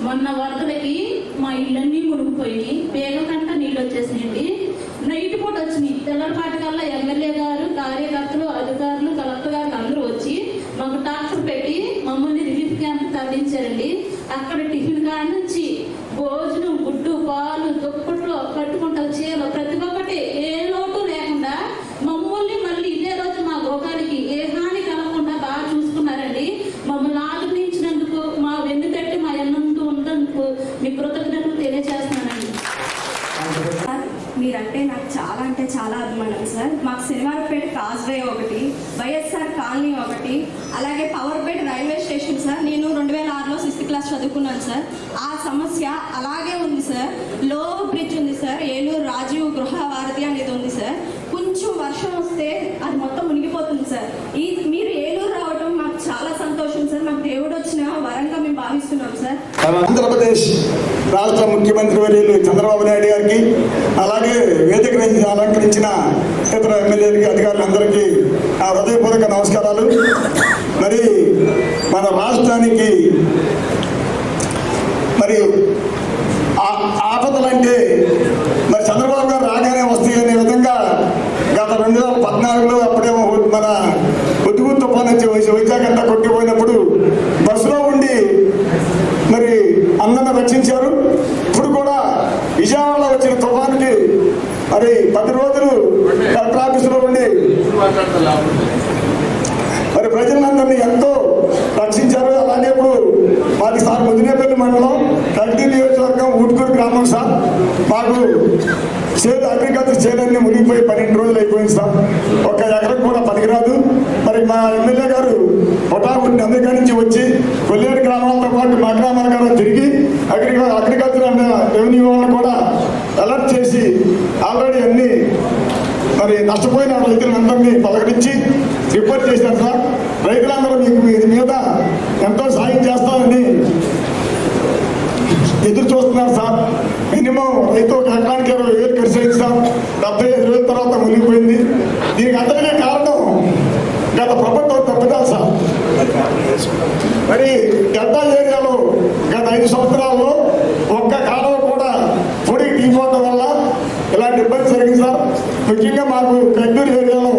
మొన్న వరదలకి మా ఇళ్ళన్నీ మునిగిపోయి పేగకంట నీళ్ళు వచ్చేసినాయండి. నైట్ పూట వచ్చినాయి. తెల్లపాటి కల్లా ఎమ్మెల్యే గారు, కార్యకర్తలు, అధికారులు, కలెక్టర్ గారు అందరూ వచ్చి మాకు డాక్టర్ పెట్టి మమ్మల్ని రిలీఫ్ క్యాంప్ తరలించారండి. అక్కడ టిఫిన్ కాడ నుంచి భోజనం, గుడ్డు, పాలు, దుప్పట్లో కట్టుకుంటా చీరలు ప్రతి ఒక్కటి ఏ లోటు లేకుండా మమ్మల్ని మళ్ళీ ఇదే రోజు మా గృహానికి ఏ హాని కలగకుండా బాగా చూసుకున్నారండి. మమ్మల్ని ఆదరించినందుకు, మా వెన్ను తట్టి మా ఎన్నంటూ ఉన్నందుకు మీ కృతజ్ఞతలు తెలియజేస్తున్నానండి. మీరంటే నాకు చాలా అంటే చాలా అభిమానం సార్. మాకు శనివారపేట కాజ్వే ఒకటి, వైఎస్ఆర్ కాలనీ ఒకటి, అలాగే పవర్పేట రైల్వే స్టేషన్ సార్. నేను 2006లో 6th క్లాస్ చదువుకున్నాను సార్. ఆ సమస్య అలాగే ఉంది సార్. లో బ్రిడ్జ్ ఉంది సార్, ఏలూరు రాజీవ్ గృహ వారధి అనేది ఉంది సార్. కొంచెం వర్షం వస్తే అది మొత్తం మునిగిపోతుంది సార్. మీరు ఏలూరు రావడం మాకు చాలా సంతోషం సార్. మాకు దేవుడు వచ్చిన వరంగా మేము భావిస్తున్నాం సార్. ఆంధ్రప్రదేశ్ రాష్ట్ర ముఖ్యమంత్రి వర్యులు చంద్రబాబు నాయుడు గారికి, అలాగే వేదిక నుంచి అలంకరించిన ఇతర ఎమ్మెల్యేలకి, అధికారులందరికీ నా హృదయపూర్వక నమస్కారాలు. మరి మన రాష్ట్రానికి మరి ఆపదలంటే మరి చంద్రబాబు గారు రాగానే వస్తాయి అనే విధంగా గత 2014లో అప్పుడేమో మన ఉద్దుగు తుఫాన్ వచ్చి వైజాగ్ అంతా కొట్టిపోయినప్పుడు బస్సులో ఉండి మరి అందరిని రక్షించారు. ఇప్పుడు కూడా విజయవాడలో వచ్చిన తుఫాన్కి మరి 10 రోజులు కలెక్టర్ ఆఫీసులో ఉండి మరి ప్రజలందరినీ ఎంతో రక్షించారు. అలాగే ఇప్పుడు మాది సార్ ముదినేపల్లి మండలం, కల్టీ నియోజకవర్గం, ఊటుకూరు గ్రామం సార్. మాకు అగ్రికల్చర్ చేలన్నీ మునిగిపోయి 12 రోజులు అయిపోయింది సార్. ఒక ఎకరం కూడా పనికిరాదు. మరి మా ఎమ్మెల్యే గారు పొటాగుండి అమెరికా నుంచి వచ్చి కొల్లేరు గ్రామాలతో పాటు మా గ్రామాల కూడా తిరిగి అగ్రికల్చర్ అనే రెవెన్యూ వాళ్ళని కూడా అలర్ట్ చేసి ఆల్రెడీ అన్ని మరి నష్టపోయిన రైతులందరినీ పలకరించి రిపోర్ట్ చేశారు సార్. రైతులందరూ మీకు ఇది మీద ఎంతో సాయం చేస్తామని ఎదురు చూస్తున్నారు సార్. మినిమం రైతు ఒక ఎకరానికి 20,000 ఖర్చు అయింది సార్. 75 రోజుల తర్వాత మునిగిపోయింది. దీనికి అందరికీ కారణం గత ప్రభుత్వం తప్పిదాలు సార్. మరి డెల్టా ఏరియాలో గత 5 సంవత్సరాల్లో ఒక్క కాలువ కూడా పొడి ఢీపోవడం వల్ల ఇలాంటి ఇబ్బంది జరిగింది సార్. ముఖ్యంగా మాకు కడ్డూరు ఏరియాలో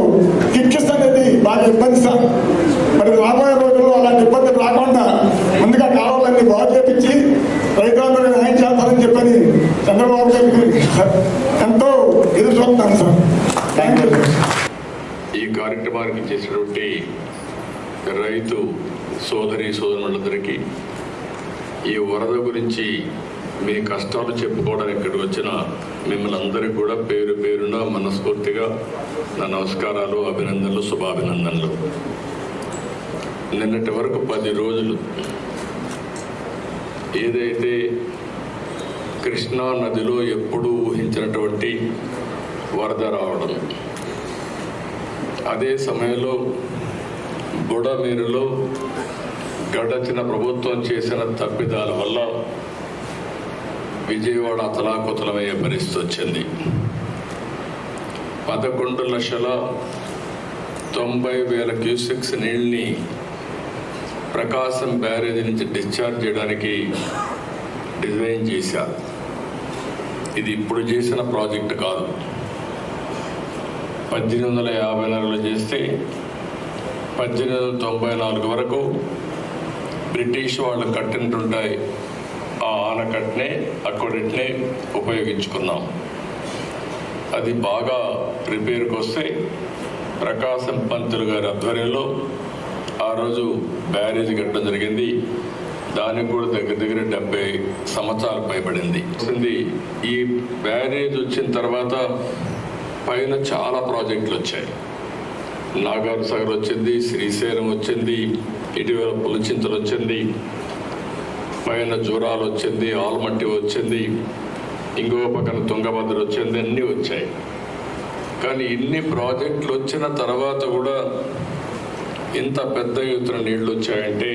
కిక్కిస్ అనేది బాగా ఇబ్బంది సార్. మరి రాబోయే రోజుల్లో అలాంటి ఇబ్బంది రాకుండా ముందుగా కాలువలన్నీ బాగు చేపించి రైతులందరూ న్యాయం చేస్తారని చెప్పని చంద్రబాబు గారికి ఎంతో ఎదురు చూస్తున్నాను సార్. Thank you. ఈ కార్యక్రమానికి చేసినటువంటి రైతు సోదరులందరికీ ఈ వరద గురించి మీ కష్టాలు చెప్పుకోవడానికి ఇక్కడికి వచ్చిన మిమ్మల్ని అందరికీ కూడా పేరు పేరున మనస్ఫూర్తిగా నా నమస్కారాలు, అభినందనలు, శుభాభినందనలు. నిన్నటి వరకు 10 రోజులు ఏదైతే కృష్ణా నదిలో ఎప్పుడూ ఊహించినటువంటి వరద రావడం, అదే సమయంలో బుడమేరులో గడచిన ప్రభుత్వం చేసిన తప్పిదాల వల్ల విజయవాడ అతలాకుతలమయ్యే పరిస్థితి వచ్చింది. 11,90,000 క్యూసెక్స్ నీళ్ళని ప్రకాశం బ్యారేజీ నుంచి డిశ్చార్జ్ చేయడానికి డిజైన్ చేశారు. ఇది ఇప్పుడు చేసిన ప్రాజెక్ట్ కాదు. 1854లో చేస్తే 1894 వరకు బ్రిటిష్ వాళ్ళు కట్టినట్టుంటాయి. ఆ ఆనకట్టనే అక్కడినే ఉపయోగించుకున్నాం. అది బాగా రిపేర్కి వస్తే ప్రకాశం పంతులు గారి ఆధ్వర్యంలో ఆ రోజు బ్యారేజ్ కట్టడం జరిగింది. దానికి కూడా దగ్గర 70 సంవత్సరాలు పైబడింది. ఈ బ్యారేజ్ వచ్చిన తర్వాత పైన చాలా ప్రాజెక్టులు వచ్చాయి. నాగార్ సాగర్ వచ్చింది, శ్రీశైలం వచ్చింది, ఇటీవల పులిచింతలు వచ్చింది, పైన జూరాలు వచ్చింది, ఆల్మట్టి వచ్చింది, ఇంకో పక్కన తుంగభద్ర వచ్చింది, అన్నీ వచ్చాయి. కానీ ఇన్ని ప్రాజెక్టులు వచ్చిన తర్వాత కూడా ఇంత పెద్ద ఎత్తున నీళ్లు వచ్చాయంటే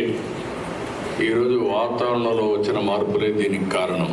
ఈరోజు వాతావరణంలో వచ్చిన మార్పులే దీనికి కారణం.